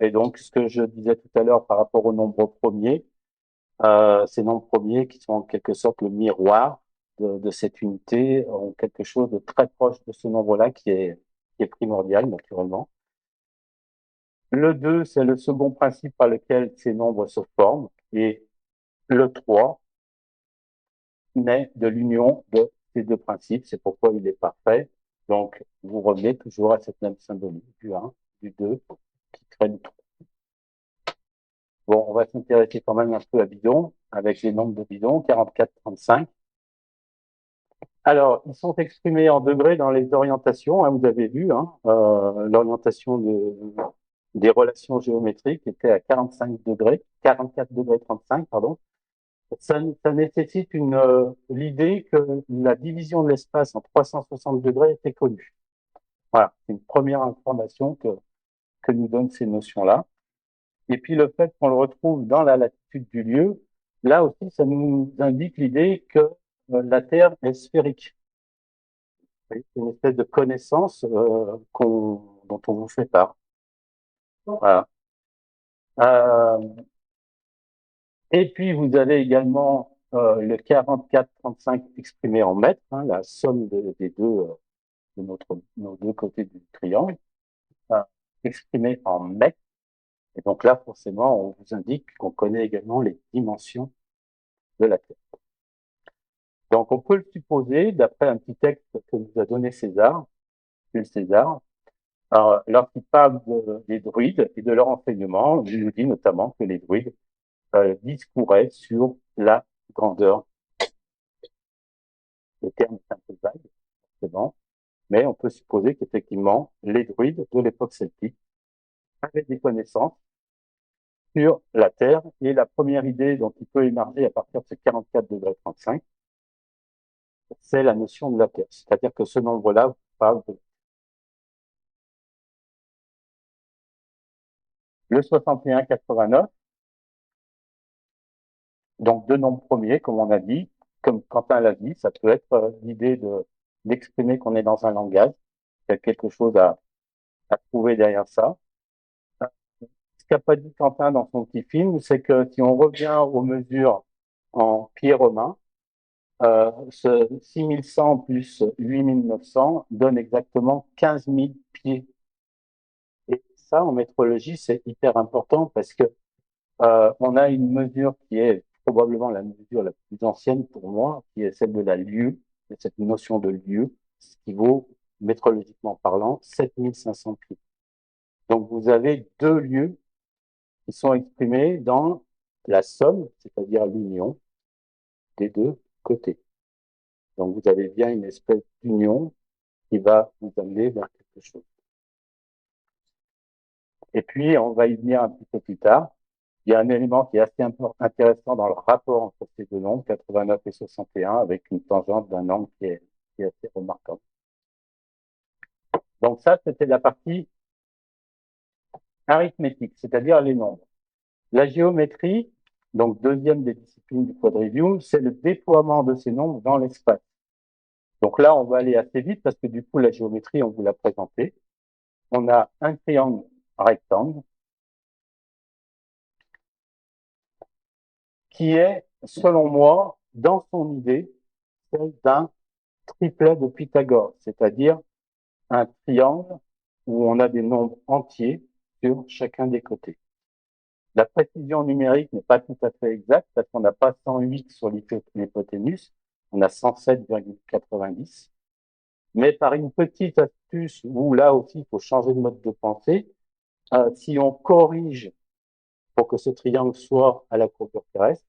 Et donc, ce que je disais tout à l'heure par rapport aux nombres premiers, ces nombres premiers qui sont en quelque sorte le miroir de cette unité ont quelque chose de très proche de ce nombre-là qui est primordial, naturellement. Le 2, c'est le second principe par lequel ces nombres se forment, et le 3 naît de l'union de ces deux principes, c'est pourquoi il est parfait. Donc, vous revenez toujours à cette même symbolique du 1, du 2, qui crée le 3. Bon, on va s'intéresser quand même un peu à bidon, avec les nombres de bidon, 44, 35. Alors, ils sont exprimés en degrés dans les orientations, hein, vous avez vu, hein, l'orientation des relations géométriques était à 45 degrés, 44 degrés 35, pardon. Ça nécessite l'idée que la division de l'espace en 360 degrés était connue. Voilà, c'est une première information que nous donnent ces notions-là. Et puis le fait qu'on le retrouve dans la latitude du lieu, là aussi, ça nous indique l'idée que la Terre est sphérique. C'est une espèce de connaissance dont on vous fait part. Voilà. Et puis vous avez également le 44-35 exprimé en mètres, hein, la somme des deux de nos deux côtés du triangle, exprimé en mètres. Et donc là, forcément, on vous indique qu'on connaît également les dimensions de la Terre. Donc on peut le supposer, d'après un petit texte que nous a donné Jules César, lorsqu'il parle des druides et de leur enseignement, il nous dit notamment que les druides discouraient sur la grandeur. Le terme est un peu vague, forcément, mais on peut supposer qu'effectivement, les druides de l'époque celtique avaient des connaissances sur la Terre, et la première idée dont il peut émerger à partir de ce 44 degrés 35, c'est la notion de la Terre. C'est-à-dire que ce nombre-là parle de le 61-89, donc deux nombres premiers, comme on a dit, comme Quentin l'a dit, ça peut être l'idée d'exprimer qu'on est dans un langage, il y a quelque chose à trouver derrière ça. Ce qu'a pas dit Quentin dans son petit film, c'est que si on revient aux mesures en pieds romains, ce 6100 plus 8900 donne exactement 15 000 pieds. Et ça, en métrologie, c'est hyper important parce que on a une mesure qui est probablement la mesure la plus ancienne pour moi, qui est celle de la lieue, de cette notion de lieue, ce qui vaut, métrologiquement parlant, 7500 pieds. Donc vous avez deux lieues qui sont exprimées dans la somme, c'est-à-dire l'union des deux côtés. Donc vous avez bien une espèce d'union qui va vous amener vers quelque chose. Et puis, on va y venir un petit peu plus tard. Il y a un élément qui est assez intéressant dans le rapport entre ces deux nombres, 89 et 61, avec une tangente d'un angle qui est assez remarquable. Donc ça, c'était la partie arithmétique, c'est-à-dire les nombres. La géométrie, donc deuxième des disciplines du quadrivium, c'est le déploiement de ces nombres dans l'espace. Donc là, on va aller assez vite parce que du coup, la géométrie, on vous l'a présentée. On a un triangle rectangle qui est, selon moi, dans son idée, celle d'un triplet de Pythagore, c'est-à-dire un triangle où on a des nombres entiers sur chacun des côtés. La précision numérique n'est pas tout à fait exacte parce qu'on n'a pas 108 sur l'hypoténuse, on a 107,90. Mais par une petite astuce où là aussi il faut changer de mode de pensée, si on corrige pour que ce triangle soit à la courbure terrestre,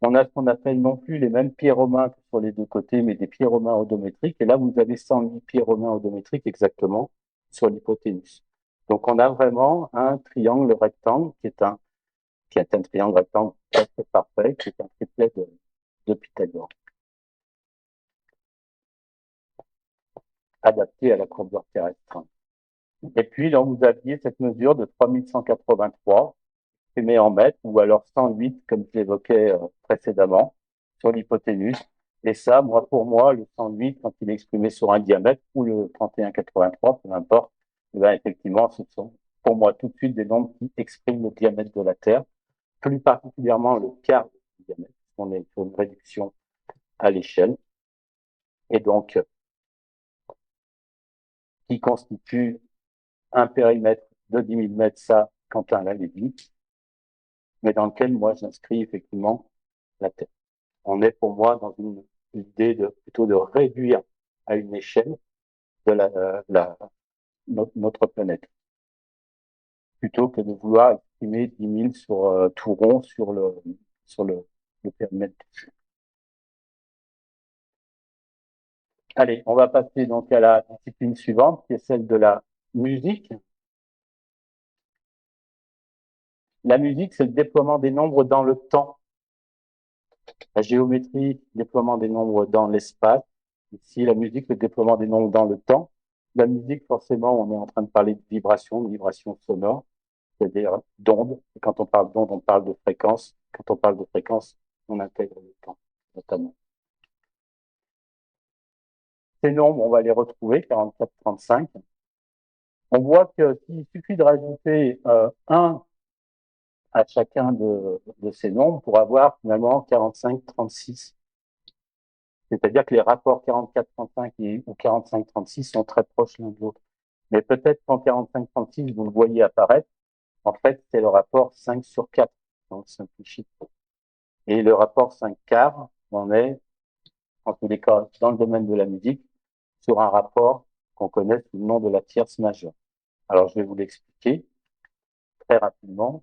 on a ce qu'on appelle non plus les mêmes pieds romains que sur les deux côtés, mais des pieds romains odométriques. Et là, vous avez 108 pieds romains odométriques exactement sur l'hypoténuse. Donc, on a vraiment un triangle rectangle qui est un triangle rectangle presque parfait, qui est un triplet de Pythagore, adapté à la courbure terrestre. Et puis, donc, vous aviez cette mesure de 3183, exprimée en mètres, ou alors 108, comme je l'évoquais précédemment, sur l'hypoténuse. Et ça, pour moi, le 108, quand il est exprimé sur un diamètre, ou le 3183, peu importe, Eh ben, effectivement, ce sont pour moi tout de suite des nombres qui expriment le diamètre de la Terre, plus particulièrement le quart du diamètre. On est sur une réduction à l'échelle, et donc qui constitue un périmètre de 10 000 mètres, ça, Quentin l'avait dit, mais dans lequel moi j'inscris effectivement la Terre. On est pour moi dans une idée de plutôt de réduire à une échelle de notre planète, plutôt que de vouloir exprimer 10 000 sur tout rond sur le périmètre. Allez, on va passer donc à la discipline suivante, qui est celle de la musique. La musique, c'est le déploiement des nombres dans le temps. La géométrie, le déploiement des nombres dans l'espace. Ici, la musique, le déploiement des nombres dans le temps. La musique, forcément, on est en train de parler de vibration sonore, c'est-à-dire d'ondes. Et quand on parle d'ondes, on parle de fréquence. Quand on parle de fréquence, on intègre le temps, notamment. Ces nombres, on va les retrouver, 44, 35. On voit qu'il suffit de rajouter 1 à chacun de ces nombres pour avoir finalement 45, 36. C'est-à-dire que les rapports 44-35 ou 45-36 sont très proches l'un de l'autre. Mais peut-être qu'en 45-36, vous le voyez apparaître, en fait, c'est le rapport 5 sur 4, donc simplifie. Et le rapport 5 quarts, on est, en tous les cas, dans le domaine de la musique, sur un rapport qu'on connaît sous le nom de la tierce majeure. Alors, je vais vous l'expliquer très rapidement.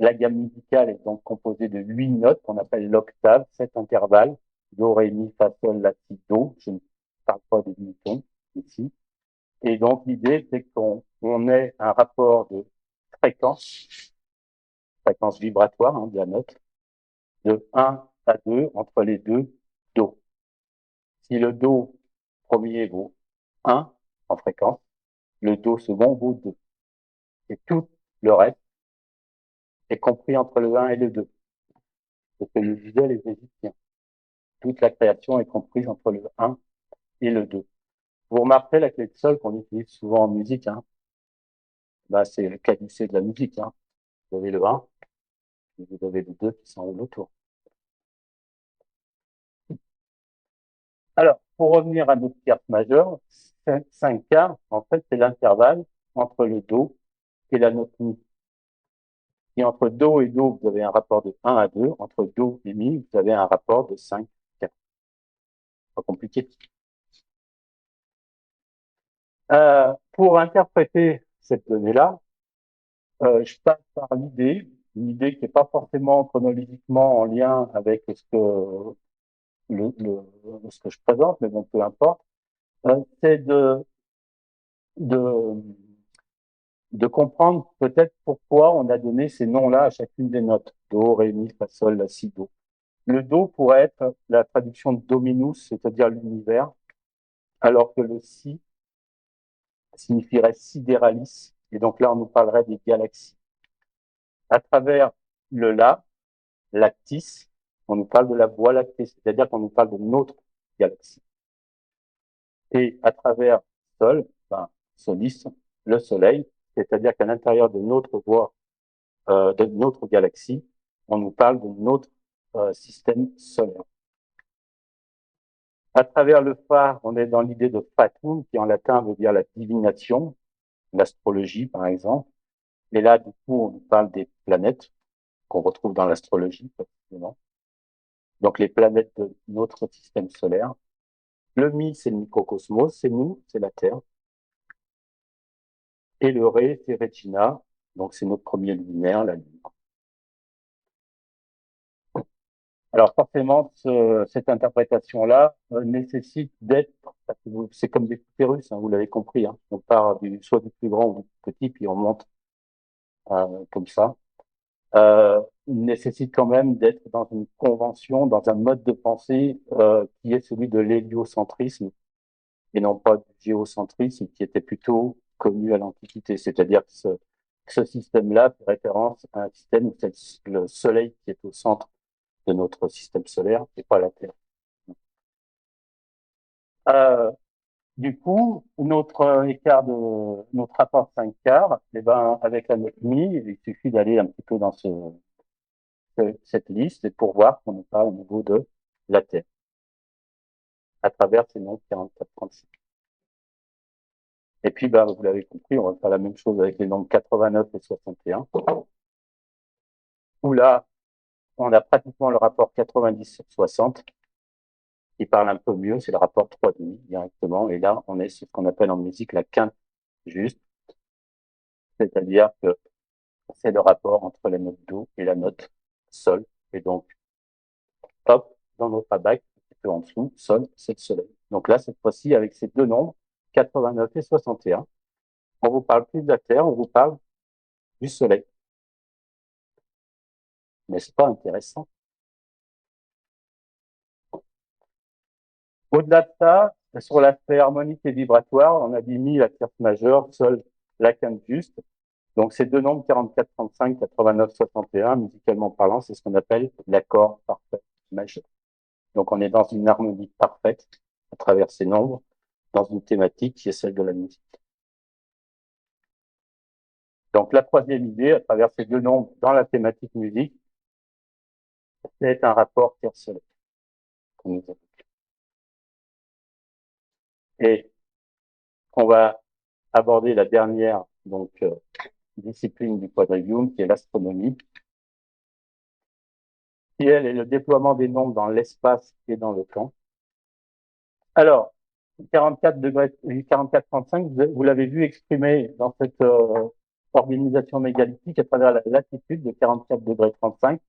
La gamme musicale est donc composée de 8 notes qu'on appelle l'octave, 7 intervalles, do, ré, mi, fa, sol, la, si, do. Je ne parle pas des demi-tons ici. Et donc, l'idée, c'est qu'on ait un rapport de fréquence, fréquence vibratoire de la note, de 1 à 2 entre les deux do. Si le do premier vaut 1 en fréquence, le do second vaut 2. Et tout le reste est compris entre le 1 et le 2. C'est ce que nous disaient les Égyptiens. Toute la création est comprise entre le 1 et le 2. Vous remarquez la clé de sol qu'on utilise souvent en musique, bah, c'est le cadencé de la musique. Vous avez le 1, et vous avez le 2 qui s'enroulent autour. Alors, pour revenir à notre tierce majeure, 5 quarts, en fait, c'est l'intervalle entre le do et la note mi. Et entre do et do, vous avez un rapport de 1 à 2. Entre do et mi, vous avez un rapport de 5 à 4. Pas compliqué. Pour interpréter cette donnée-là, je passe par une idée qui n'est pas forcément chronologiquement en lien avec ce que je présente, mais bon, peu importe. C'est de, de comprendre peut-être pourquoi on a donné ces noms-là à chacune des notes. Do, ré, mi, fa, sol, la, si, do. Le do pourrait être la traduction de dominus, c'est-à-dire l'univers, alors que le si signifierait sidéralis, et donc là on nous parlerait des galaxies. À travers le la, lactis, on nous parle de la voie lactée, c'est-à-dire qu'on nous parle de notre galaxie. Et à travers sol, solis, le soleil, c'est-à-dire qu'à l'intérieur de notre voie, de notre galaxie, on nous parle de notre système solaire. À travers le fa, on est dans l'idée de fatum, qui en latin veut dire la divination, l'astrologie par exemple. Et là, du coup, on nous parle des planètes qu'on retrouve dans l'astrologie, précisément. Donc les planètes de notre système solaire. Le mi, c'est le microcosmos, c'est nous, c'est la Terre. Et le ré, c'est Regina, donc c'est notre premier luminaire, la Lune. Alors forcément, cette interprétation-là nécessite d'être, c'est comme des poupées russes, vous l'avez compris, on part soit du plus grand ou du plus petit, puis on monte comme ça. Nécessite quand même d'être dans une convention, dans un mode de pensée qui est celui de l'héliocentrisme et non pas du géocentrisme qui était plutôt connu à l'Antiquité. C'est-à-dire que ce système-là fait référence à un système où c'est le Soleil qui est au centre de notre système solaire et pas la Terre. du coup, notre rapport 5 quarts, eh ben, avec la note mi, il suffit d'aller un petit peu dans cette liste et pour voir qu'on n'est pas au niveau de la Terre, à travers ces nombres 44-36. Et puis, bah, vous l'avez compris, on va faire la même chose avec les nombres 89 et 61, où là, on a pratiquement le rapport 90 sur 60, qui parle un peu mieux, c'est le rapport 3,5 directement, et là, on est sur ce qu'on appelle en musique la quinte juste, c'est-à-dire que c'est le rapport entre la note Do et la note Sol, et donc, hop, dans notre abaque, un petit peu en dessous, Sol, c'est le soleil. Donc là, cette fois-ci, avec ces deux nombres, 89 et 61, on vous parle plus de la Terre, on vous parle du soleil. N'est-ce pas intéressant? Au-delà de ça, sur l'aspect harmonique et vibratoire, on a dit mi la tierce majeure, sol la quinte juste. Donc ces deux nombres 44, 35, 89, 61, musicalement parlant, c'est ce qu'on appelle l'accord parfait majeur. Donc on est dans une harmonie parfaite à travers ces nombres, dans une thématique qui est celle de la musique. Donc la troisième idée, à travers ces deux nombres dans la thématique musique, c'est un rapport Terre-Soleil. Et on va aborder la dernière discipline du quadrivium, qui est l'astronomie, qui elle est le déploiement des nombres dans l'espace et dans le temps. Alors, 44 degrés, 44-35, vous l'avez vu exprimé dans cette organisation mégalithique à travers la latitude de 44 degrés 35.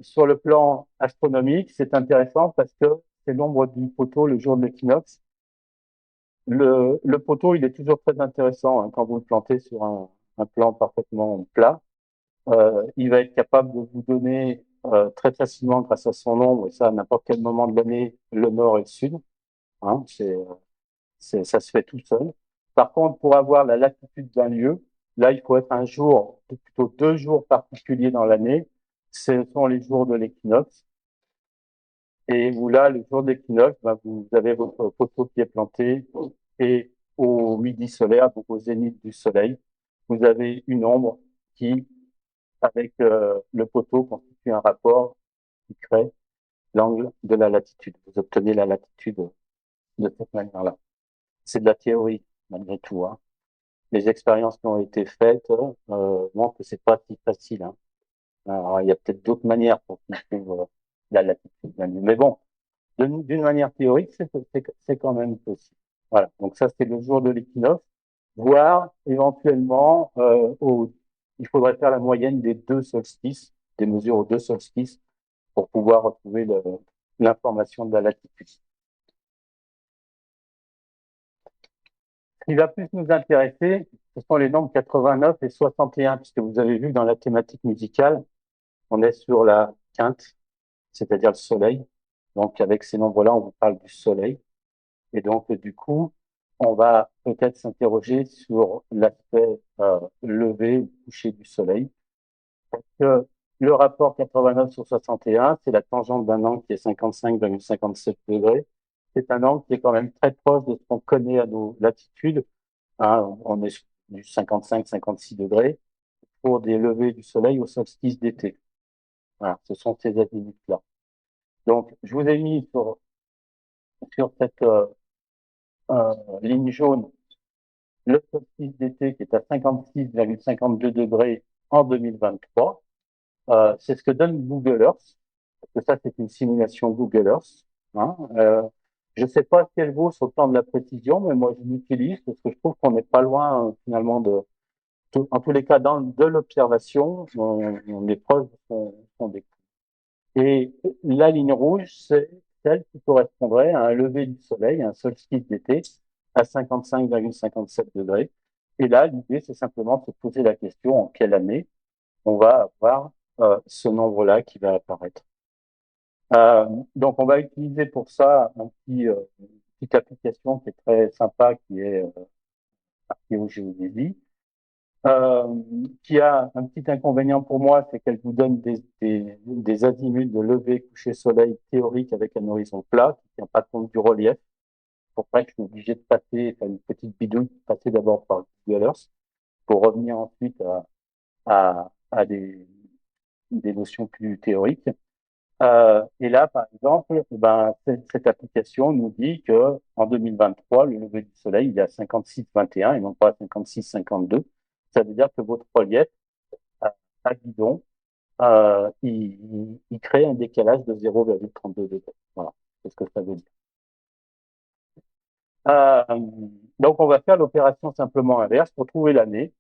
Sur le plan astronomique, c'est intéressant parce que c'est l'ombre du poteau le jour de l'équinoxe. Le poteau, il est toujours très intéressant hein, quand vous le plantez sur un plan parfaitement plat. Il va être capable de vous donner très facilement, grâce à son ombre, et ça à n'importe quel moment de l'année, le nord et le sud. Hein, ça se fait tout seul. Par contre, pour avoir la latitude d'un lieu, là, il faut être un jour, plutôt 2 jours particuliers dans l'année. Ce sont les jours de l'équinoxe. Et où là, le jour de l'équinoxe, ben, vous avez votre poteau qui est planté et au midi solaire, donc au zénith du soleil, vous avez une ombre qui, avec le poteau, constitue un rapport qui crée l'angle de la latitude. Vous obtenez la latitude de cette manière-là. C'est de la théorie, malgré tout. Hein. Les expériences qui ont été faites montrent que c'est pas si facile. Hein. Alors, il y a peut-être d'autres manières pour qu'on trouve la latitude. Mais bon, d'une manière théorique, c'est quand même possible. Voilà. Donc ça, c'est le jour de l'équinoxe. Voire, éventuellement, il faudrait faire la moyenne des 2 solstices, des mesures aux 2 solstices, pour pouvoir retrouver l'information de la latitude. Ce qui va plus nous intéresser, ce sont les nombres 89 et 61, puisque vous avez vu dans la thématique musicale, on est sur la quinte, c'est-à-dire le soleil. Donc, avec ces nombres-là, on vous parle du soleil. Et donc, du coup, on va peut-être s'interroger sur l'aspect levé ou coucher du soleil. Parce que le rapport 89 sur 61, c'est la tangente d'un angle qui est 55,57 degrés. C'est un angle qui est quand même très proche de ce qu'on connaît à nos latitudes. Hein, on est sur du 55-56 degrés pour des levées du soleil au solstice d'été. Voilà, ce sont ces azimuts-là. Donc, je vous ai mis sur cette ligne jaune le solstice d'été qui est à 56,52 degrés en 2023. C'est ce que donne Google Earth, parce que ça, c'est une simulation Google Earth. Hein. Je ne sais pas si elle vaut sur le plan de la précision, mais moi, je l'utilise parce que je trouve qu'on n'est pas loin, finalement, en tous les cas, de l'observation, on est proche de son découverte. Et la ligne rouge, c'est celle qui correspondrait à un lever du soleil, un solstice d'été, à 55,57 degrés. Et là, l'idée, c'est simplement de se poser la question en quelle année on va avoir ce nombre-là qui va apparaître. Donc, on va utiliser pour ça une petite application qui est très sympa, qui est ArchéoGéodésie, qui a un petit inconvénient pour moi, c'est qu'elle vous donne des azimuts de lever, coucher soleil théorique avec un horizon plat, qui ne tient pas compte du relief. pour ça que je suis obligé de passer, faire une petite bidouille, passer d'abord par Google Earth pour revenir ensuite à des notions plus théoriques. Et là, par exemple, ben, cette application nous dit que en 2023, le lever du soleil, il est à 56,21 et non pas à 56,52. Ça veut dire que votre relief à guidon, il crée un décalage de 0,32 degrés. Voilà, c'est ce que ça veut dire. Euh, donc, on va faire l'opération simplement inverse pour trouver l'année.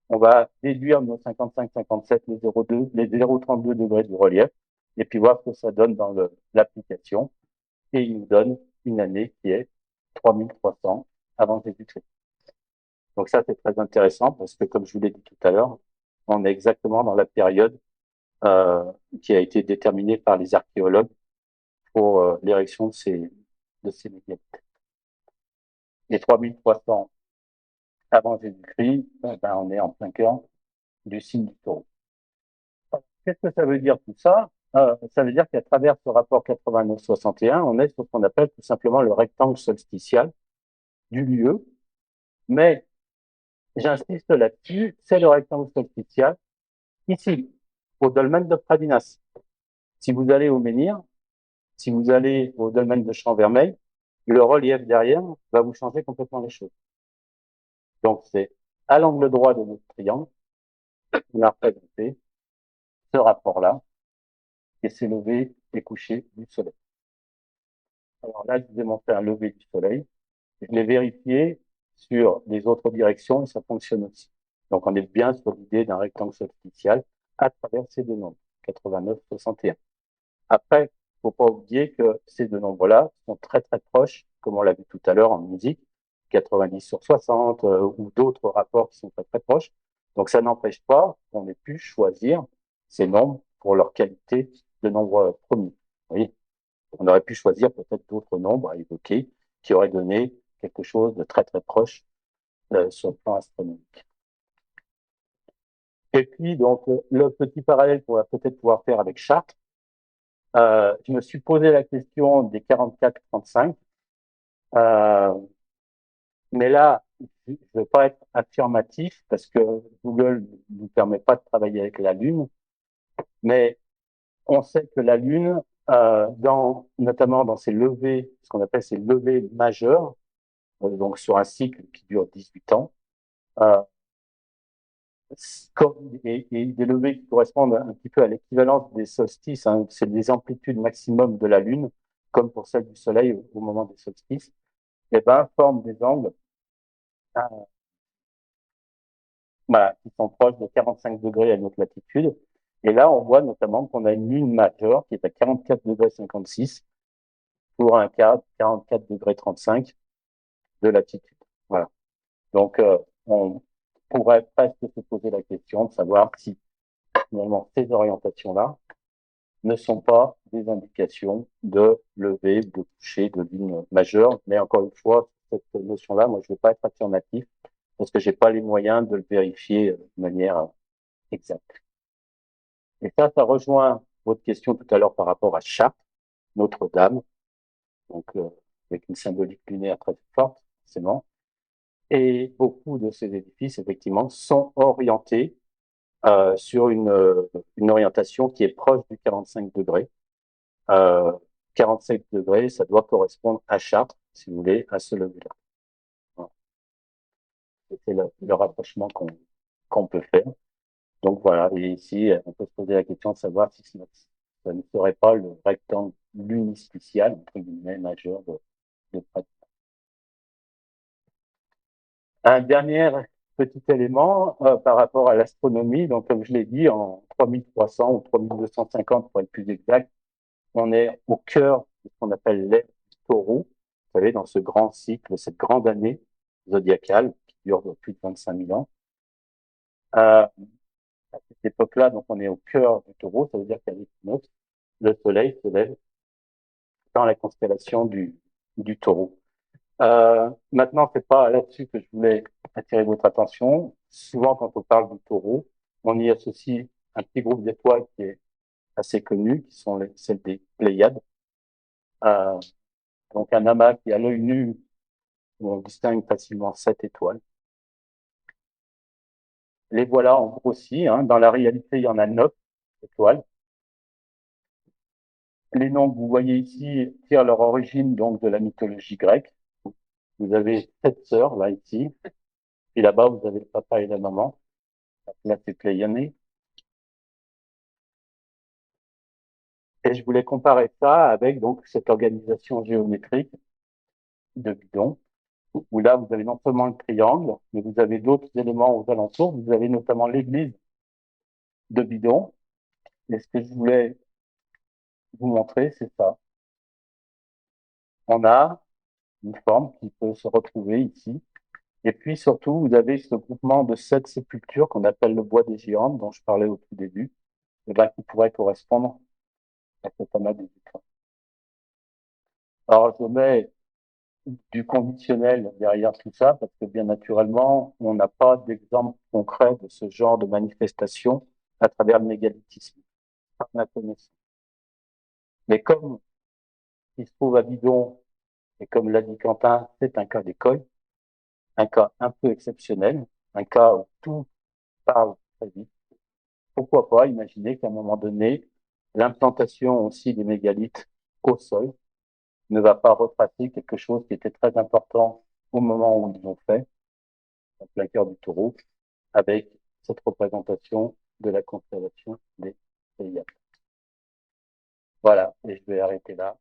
On va déduire nos 55, 57, les 0,2, les 0,32 degrés du relief, et puis voir ce que ça donne dans l'application. Et il nous donne une année qui est 3300 avant Jésus-Christ. Donc ça, c'est très intéressant parce que, comme je vous l'ai dit tout à l'heure, on est exactement dans la période qui a été déterminée par les archéologues pour l'érection de ces mégalithes. Les 3300 avant Jésus-Christ, ben, on est en plein cœur du signe du taureau. Qu'est-ce que ça veut dire tout ça? Ça veut dire qu'à travers ce rapport 89-61, on est sur ce qu'on appelle tout simplement le rectangle solsticial du lieu. Mais j'insiste là-dessus, c'est le rectangle solsticial ici, au dolmen de Pradinas. Si vous allez au Menhir, si vous allez au dolmen de Champ-Vermeil, le relief derrière va vous changer complètement les choses. Donc c'est à l'angle droit de notre triangle, on a représenté ce rapport-là, et c'est lever et coucher du soleil. Alors là, je vous ai montré un lever du soleil. Je l'ai vérifié sur les autres directions et ça fonctionne aussi. Donc on est bien sur l'idée d'un rectangle solsticial à travers ces deux nombres, 89, 61. Après, faut pas oublier que ces deux nombres-là sont très très proches, comme on l'a vu tout à l'heure en musique, 90/60 ou d'autres rapports qui sont très très proches. Donc ça n'empêche pas qu'on ait pu choisir ces nombres pour leur qualité de nombre premier. Vous voyez, on aurait pu choisir peut-être d'autres nombres à évoquer qui auraient donné quelque chose de très très proche sur le plan astronomique. Et puis donc le petit parallèle qu'on va peut-être pouvoir faire avec Chartres. Je me suis posé la question des 44-35, mais là, je ne vais pas être affirmatif parce que Google ne nous permet pas de travailler avec la Lune, mais on sait que la Lune, notamment dans ses levées, ce qu'on appelle ses levées majeures, donc sur un cycle qui dure 18 ans, et des levées qui correspondent un petit peu à l'équivalence des solstices, hein, c'est les amplitudes maximum de la Lune, comme pour celle du Soleil au moment des solstices, et ben, forment des angles voilà, qui sont proches de 45 degrés à notre latitude. Et là, on voit notamment qu'on a une lune majeure qui est à 44 degrés 56 pour un cas 44 degrés 35 de latitude. Voilà. Donc, on pourrait presque se poser la question de savoir si finalement ces orientations-là ne sont pas des indications de lever, de coucher, de lune majeure. Mais encore une fois, cette notion-là, moi, je ne vais pas être affirmatif parce que j'ai pas les moyens de le vérifier de manière exacte. Et ça rejoint votre question tout à l'heure par rapport à Chartres, Notre-Dame, donc avec une symbolique lunaire très forte, forcément. Et beaucoup de ces édifices, effectivement, sont orientés sur une orientation qui est proche du 45 degrés. 45 degrés, ça doit correspondre à Chartres, si vous voulez, à ce lever-là. Voilà. C'est le rapprochement qu'on peut faire. Donc voilà, et ici, on peut se poser la question de savoir si ça ne serait pas le rectangle lunisficial, entre guillemets, majeur de Pradinas. Un dernier petit élément par rapport à l'astronomie, donc comme je l'ai dit, en 3300 ou 3250 pour être plus exact, on est au cœur de ce qu'on appelle l'ère du Taureau, vous savez, dans ce grand cycle, cette grande année zodiacale qui dure plus de 25 000 ans. À cette époque-là, donc on est au cœur du Taureau, ça veut dire qu'à l'équinoxe, le Soleil se lève dans la constellation du Taureau. Maintenant, c'est pas là-dessus que je voulais attirer votre attention. Souvent, quand on parle du Taureau, on y associe un petit groupe d'étoiles qui est assez connu, qui sont celles des Pléiades. Donc un amas qui, à l'œil nu, où on distingue facilement 7 étoiles. Les voilà en grossi, hein. Dans la réalité, il y en a 9 étoiles. Les noms que vous voyez ici tirent leur origine donc de la mythologie grecque. Vous avez 7 sœurs, là, ici. Puis là-bas, vous avez le papa et la maman. Là, c'est Pléiané. Et je voulais comparer ça avec donc cette organisation géométrique de bidon, où là, vous avez non seulement le triangle, mais vous avez d'autres éléments aux alentours. Vous avez notamment l'église de bidon. Et ce que je voulais vous montrer, c'est ça. On a une forme qui peut se retrouver ici. Et puis surtout, vous avez ce groupement de 7 sépultures qu'on appelle le bois des géantes, dont je parlais au tout début, et ben, qui pourrait correspondre à cet amas des étoiles. Alors, je mets du conditionnel derrière tout ça, parce que bien naturellement, on n'a pas d'exemple concret de ce genre de manifestation à travers le mégalithisme, par ma connaissance. Mais comme il se trouve à Bidon, et comme l'a dit Quentin, c'est un cas d'école, un cas un peu exceptionnel, un cas où tout parle très vite. Pourquoi pas imaginer qu'à un moment donné, l'implantation aussi des mégalithes au sol ne va pas retracer quelque chose qui était très important au moment où ils l'ont fait, en plein cœur du taureau, avec cette représentation de la constellation des Pléiades. Voilà, et je vais arrêter là.